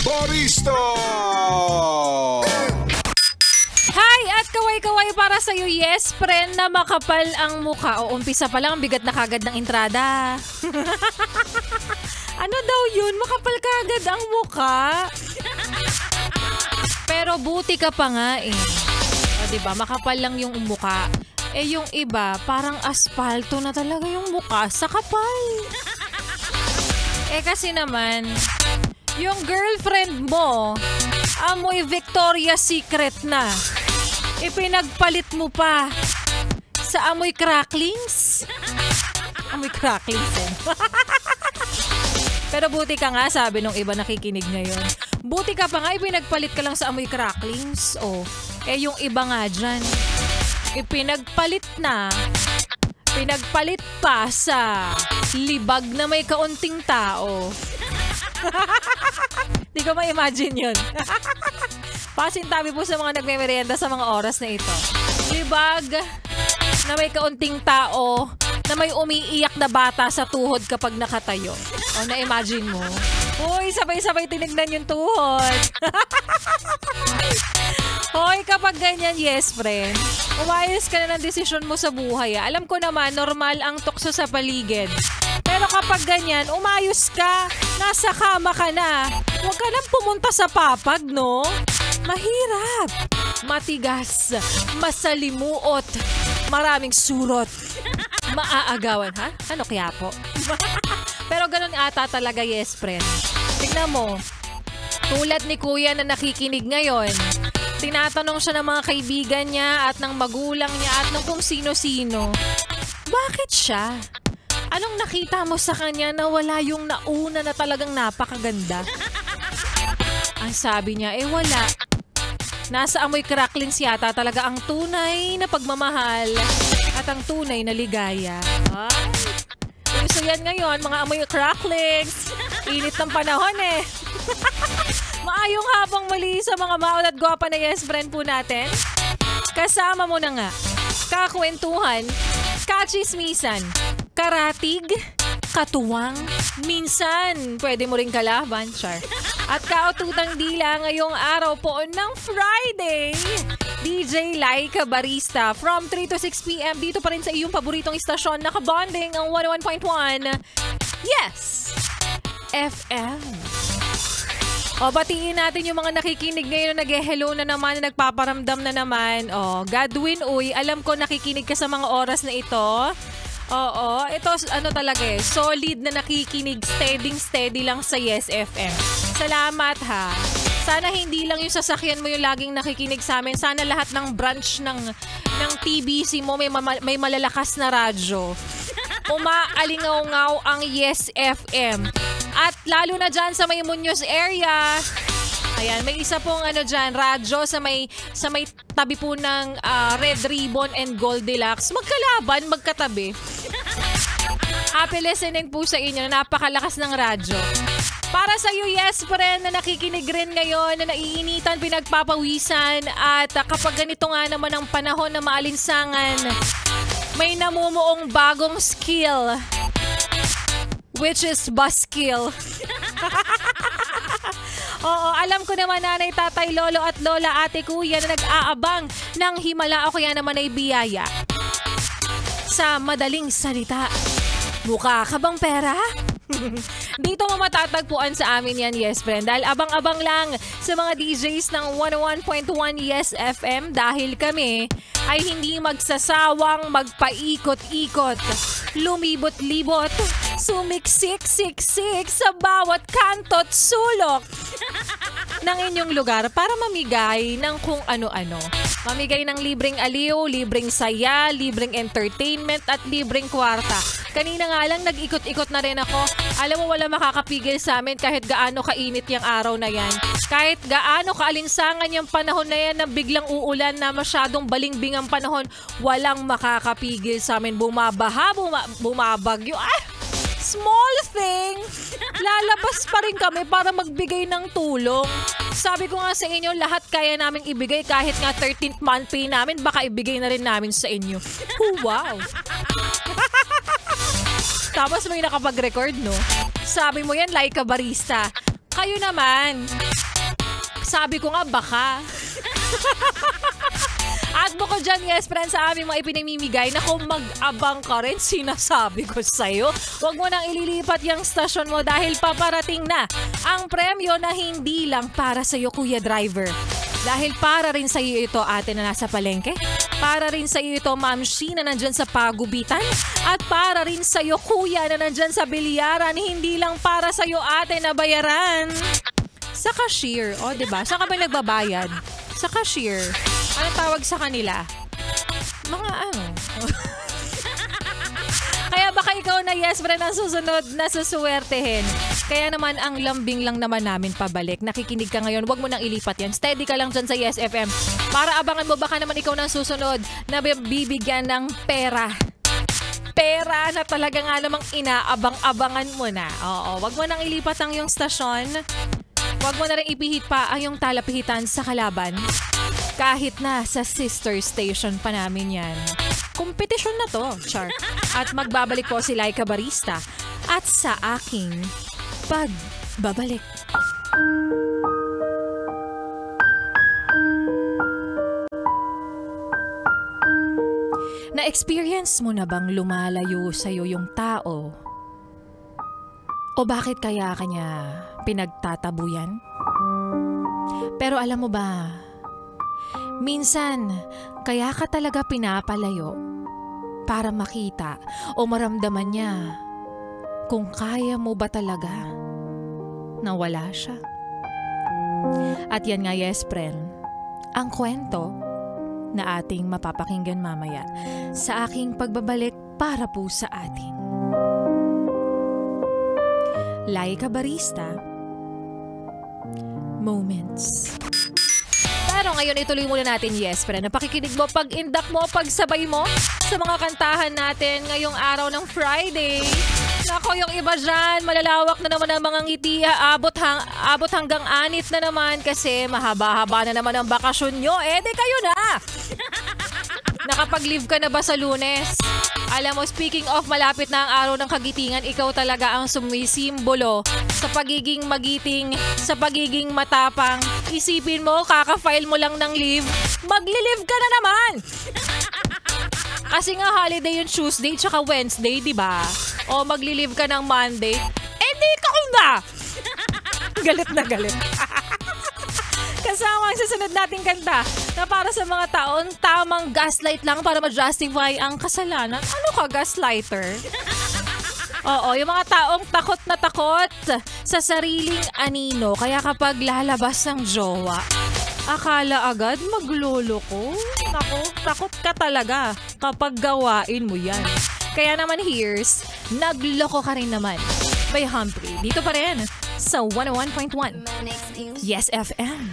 Barista! Hi! At kaway-kaway para sa'yo, yes, friend, na makapal ang mukha. O, umpisa pa lang, bigat na kagad ng entrada. Ano daw yun? Makapal kagad ang mukha. Pero buti ka pa nga eh. O, diba? Makapal lang yung mukha. Eh, yung iba, parang aspalto na talaga yung mukha sa kapal. Eh, kasi naman, yung girlfriend mo, amoy Victoria's Secret na. Ipinagpalit mo pa sa amoy cracklings. Amoy cracklings eh. Pero buti ka nga, sabi nung iba nakikinig ngayon. Buti ka pa nga, ipinagpalit ka lang sa amoy cracklings. Oh, eh yung iba nga dyan, ipinagpalit na. Pinagpalit pa sa libag na may kaunting tao. Di ko ma-imagine yun. Pasintabi po sa mga nagme-merienda sa mga oras na ito. Libag na may kaunting tao na may umiiyak na bata sa tuhod kapag nakatayo. O, na-imagine mo? Uy, sabay-sabay tinignan yung tuhod. Hoy, kapag ganyan, yes, friend. Umayos ka na ng desisyon mo sa buhay. Alam ko naman, normal ang tukso sa paligid. Pero kapag ganyan, umayos ka. Nasa kama ka na. Huwag ka nang pumunta sa papag, no? Mahirap. Matigas. Masalimuot. Maraming surot. Maaagawan, ha? Ano kaya po? Pero ganun ata talaga, yes, friend. Tignan mo. Tulad ni Kuya na nakikinig ngayon, tinatanong siya ng mga kaibigan niya at ng magulang niya at ng kung sino-sino. Bakit siya? Anong nakita mo sa kanya na wala yung nauna na talagang napakaganda? Ang sabi niya, eh wala. Nasa amoy cracklings yata talaga ang tunay na pagmamahal at ang tunay na ligaya. Ay, uso yan ngayon, mga amoy cracklings. Init ng panahon eh. Maayong habang mali sa mga maon at gwapa na yes friend po natin. Kasama mo na nga. Kakwentuhan, kachismisan, karatig, katuwang, minsan pwede mo ring kalaban, char. At kaututang dila ngayong araw po ng Friday. DJ Laika Barista from 3 to 6 p.m. dito pa rin sa iyong paboritong istasyon. Nakabonding ang 101.1 Yes FM. O, batiin natin yung mga nakikinig ngayon na nag-hello na naman, na nagpaparamdam na naman. O, Godwin, uy, alam ko nakikinig ka sa mga oras na ito. Oo, ito ano talaga eh, solid na nakikinig, steady lang sa Yes FM. Salamat ha. Sana hindi lang yung sasakyan mo yung laging nakikinig sa amin. Sana lahat ng branch ng TBC mo may malalakas na radyo. Umaalingaw-ngaw ang Yes FM. At lalo na dyan sa may Muñoz area. Ayan, may isa pong dyan, radyo sa may tabi po ng Red Ribbon and Goldilocks. Magkalaban, magkatabi. Happy listening po sa inyo. Napakalakas ng radyo. Para sa iyo, yes, friend, na nakikinig rin ngayon, na naiinitan, pinagpapawisan, at kapag ganito nga naman ang panahon na maalinsangan, may namumuong bagong skill, which is buskill. Oo, alam ko naman nanay, tatay, lolo at lola, ate, kuya na nag-aabang ng himala o kaya naman ay biyaya. Sa madaling salita, mukha ka bang pera? Dito mo matatagpuan sa amin yan, yes friend. Dahil abang-abang lang sa mga DJs ng 101.1 Yes FM dahil kami ay hindi magsasawang magpaikot-ikot, lumibot-libot, sumiksik-siksik sa bawat kanto't sulok ng inyong lugar para mamigay ng kung ano-ano. Mamigay ng libreng aliw, libreng saya, libreng entertainment at libreng kwarta. Kanina nga lang nag-ikot-ikot na rin ako. Alam mo, wala makakapigil sa amin kahit gaano kainit yung araw na yan. Kahit gaano kaalinsangan yung panahon na yan na biglang uulan na masyadong balingbing ang panahon, walang makakapigil sa amin. Bumabaha, bumabagyo. Small thing! Lalabas pa rin kami para magbigay ng tulong. Sabi ko nga sa inyo, lahat kaya naming ibigay kahit nga 13th month pay namin, baka ibigay na rin namin sa inyo. Wow! Tapos may nakapag-record, no? Sabi mo yan, Laika Barista. Kayo naman. Sabi ko nga baka. At bukod dyan, yes, friends, sa aming mga ipinamimigay, na kung mag-abang ka rin, sinasabi ko sa'yo, huwag mo nang ililipat yung stasyon mo dahil paparating na ang premyo na hindi lang para sa'yo, Kuya Driver. Dahil para rin sa'yo ito, ate na nasa palengke. Para rin sa'yo ito, Ma'am Shi, na nandyan sa pagubitan. At para rin sa'yo, Kuya, na nandyan sa bilyaran. Hindi lang para sa'yo, ate, na bayaran. Sa cashier. O, diba? Saan ka ba nagbabayad? Sa cashier. Ano tawag sa kanila? Mga ano? Kaya baka ikaw na yes, friend, ang susunod na susuwertehin. Kaya naman ang lambing lang naman namin pabalik. Nakikinig ka ngayon, wag mo nang ilipat yan. Steady ka lang dyan sa Yes FM. Para abangan mo, baka naman ikaw na susunod na bibigyan ng pera. Pera na talaga nga namang inaabang-abangan mo na. Oo, wag mo nang ilipat ang iyong stasyon. Wag mo na rin ipihit pa ang iyong talapihitan sa kalaban. Kahit na sa sister station pa namin yan. Kompetisyon na to, char. At magbabalik po si Laika Barista. At sa aking pagbabalik. Na-experience mo na bang lumalayo sa'yo yung tao? O bakit kaya kanya pinagtatabuyan? Pero alam mo ba, minsan, kaya ka talaga pinapalayo para makita o maramdaman niya kung kaya mo ba talaga na wala siya. At yan nga, yes, friend, ang kwento na ating mapapakinggan mamaya sa aking pagbabalik para po sa ating Laika Barista Moments. Pero ngayon ituloy muna natin, yes, friend. Napakikinig mo, pag-indak mo, pagsabay mo sa mga kantahan natin ngayong araw ng Friday. Nako, yung iba dyan, malalawak na naman ang mga ngiti, abot hanggang 6 na naman kasi mahaba-haba na naman ang bakasyon nyo. Eh, di kayo na! Nakapag-leave ka na ba sa Lunes? Alam mo, speaking of malapit na ang araw ng kagitingan, ikaw talaga ang sumisimbolo sa pagiging magiting, sa pagiging matapang. Isipin mo, kaka-file mo lang ng leave, magli-leave ka na naman! Kasi nga holiday yung Tuesday tsaka Wednesday, di ba? O magli-leave ka ng Monday, eh di ka na! Galit na galit. Kasama ang susunod nating kanta na para sa mga taon tamang gaslight lang para ma-justify ang kasalanan. Ano ka, gaslighter? Oo, yung mga taong takot na takot sa sariling anino. Kaya kapag lalabas ng jowa, akala agad maglolo ko. Naku, takot ka talaga kapag gawain mo yan. Kaya naman here's, nagloko ka rin naman. By Humphrey, dito pa rin sa 101.1 Yes FM.